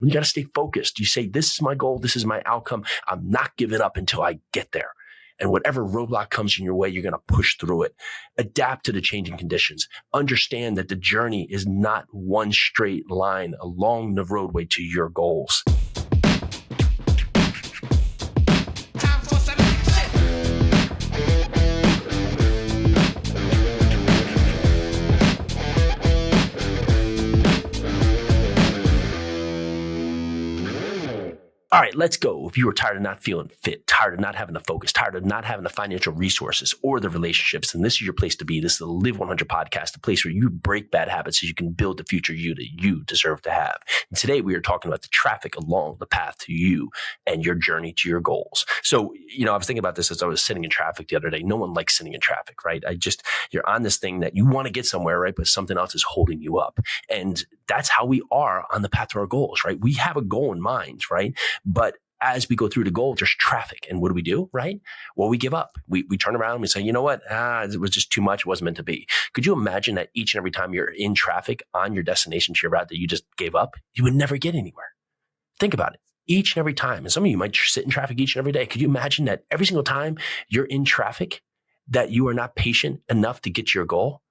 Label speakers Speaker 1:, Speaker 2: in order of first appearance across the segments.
Speaker 1: You got to stay focused. You say, this is my goal. This is my outcome. I'm not giving up until I get there. And whatever roadblock comes in your way, you're going to push through it. Adapt to the changing conditions. Understand that the journey is not one straight line along the roadway to your goals. All right, let's go. If you are tired of not feeling fit, tired of not having the focus, tired of not having the financial resources or the relationships, then this is your place to be. This is the Live 100 podcast, the place where you break bad habits so you can build the future you that you deserve to have. And today we are talking about the traffic along the path to you and your journey to your goals. So, I was thinking about this as I was sitting in traffic the other day. No one likes sitting in traffic, right? You're on this thing that you want to get somewhere, right? But something else is holding you up. And that's how we are on the path to our goals, right? We have a goal in mind, right? But as we go through the goal, there's traffic. And what do? Right? Well, we give up. We turn around and we say, you know what? It was just too much. It wasn't meant to be. Could you imagine that each and every time you're in traffic on your destination to your route that you just gave up? You would never get anywhere. Think about it. Each and every time. And some of you might sit in traffic each and every day. Could you imagine that every single time you're in traffic, that you are not patient enough to get to your goal,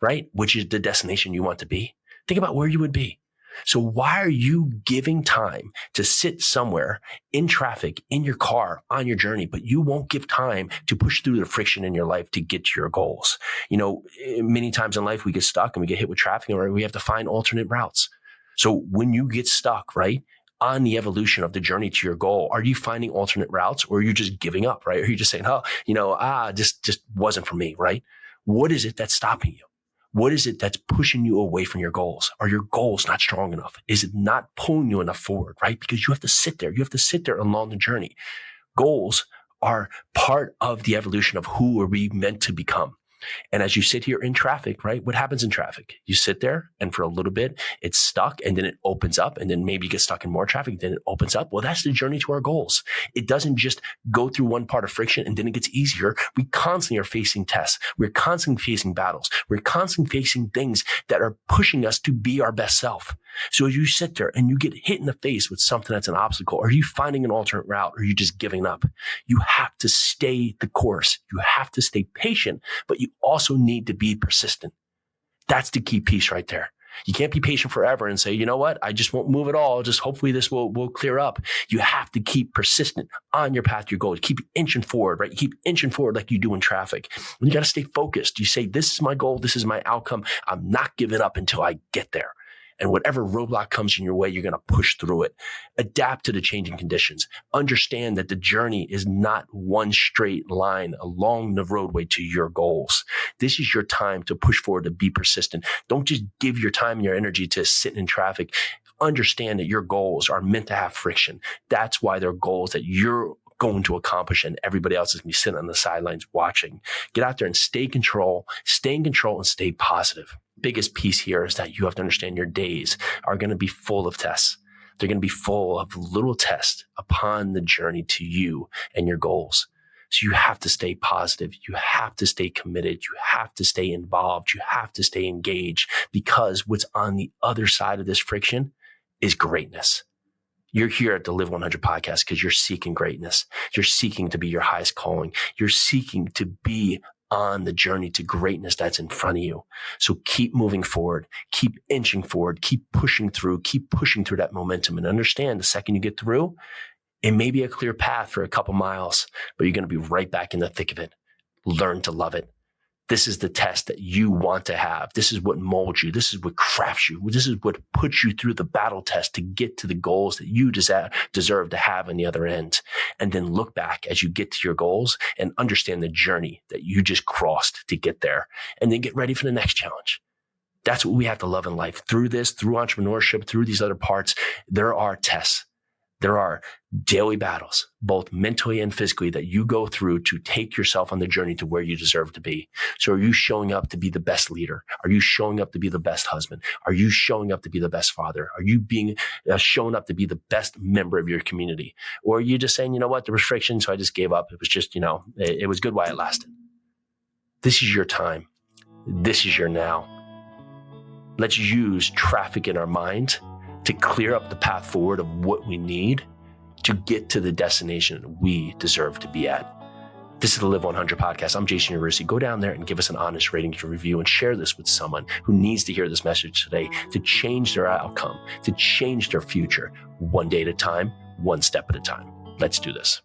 Speaker 1: right? Which is the destination you want to be? Think about where you would be. So why are you giving time to sit somewhere in traffic, in your car, on your journey, but you won't give time to push through the friction in your life to get to your goals? Many times in life we get stuck and we get hit with traffic, or we have to find alternate routes. So when you get stuck, right, on the evolution of the journey to your goal, are you finding alternate routes, or are you just giving up, right? Or are you just saying, just wasn't for me, right? What is it that's stopping you? What is it that's pushing you away from your goals? Are your goals not strong enough? Is it not pulling you enough forward, right? Because you have to sit there. You have to sit there along the journey. Goals are part of the evolution of who are we meant to become. And as you sit here in traffic, right, what happens in traffic? You sit there and for a little bit, it's stuck and then it opens up, and then maybe you get stuck in more traffic, then it opens up. Well, that's the journey to our goals. It doesn't just go through one part of friction and then it gets easier. We constantly are facing tests. We're constantly facing battles. We're constantly facing things that are pushing us to be our best self. So as you sit there and you get hit in the face with something that's an obstacle, are you finding an alternate route, or are you just giving up? You have to stay the course. You have to stay patient, but you also need to be persistent. That's the key piece right there. You can't be patient forever and say, you know what, I just won't move at all. Just hopefully this will clear up. You have to keep persistent on your path to your goal. You keep inching forward, right? You keep inching forward like you do in traffic. And you got to stay focused. You say, this is my goal. This is my outcome. I'm not giving up until I get there. And whatever roadblock comes in your way, you're going to push through it. Adapt to the changing conditions. Understand that the journey is not one straight line along the roadway to your goals. This is your time to push forward, to be persistent. Don't just give your time and your energy to sit in traffic. Understand that your goals are meant to have friction. That's why they're goals that you're going to accomplish, and everybody else is going to be sitting on the sidelines watching. Get out there and stay in control and stay positive. Biggest piece here is that you have to understand your days are going to be full of tests. They're going to be full of little tests upon the journey to you and your goals. So you have to stay positive. You have to stay committed. You have to stay involved. You have to stay engaged, because what's on the other side of this friction is greatness. You're here at the Live 100 podcast because you're seeking greatness. You're seeking to be your highest calling. You're seeking to be on the journey to greatness that's in front of you. So keep moving forward, keep inching forward, keep pushing through that momentum, and understand the second you get through, it may be a clear path for a couple miles, but you're going to be right back in the thick of it. Learn to love it. This is the test that you want to have. This is what molds you. This is what crafts you. This is what puts you through the battle test to get to the goals that you deserve to have on the other end. And then look back as you get to your goals and understand the journey that you just crossed to get there. And then get ready for the next challenge. That's what we have to love in life. Through this, through entrepreneurship, through these other parts, there are tests. There are daily battles, both mentally and physically, that you go through to take yourself on the journey to where you deserve to be. So are you showing up to be the best leader? Are you showing up to be the best husband? Are you showing up to be the best father? Are you showing up to be the best member of your community? Or are you just saying, you know what, there was friction, so I just gave up. It was just, it was good while it lasted. This is your time. This is your now. Let's use traffic in our mind to clear up the path forward of what we need to get to the destination we deserve to be at. This is the Live 100 podcast. I'm Jason Yarusi. Go down there and give us an honest rating to review and share this with someone who needs to hear this message today to change their outcome, to change their future, one day at a time, one step at a time. Let's do this.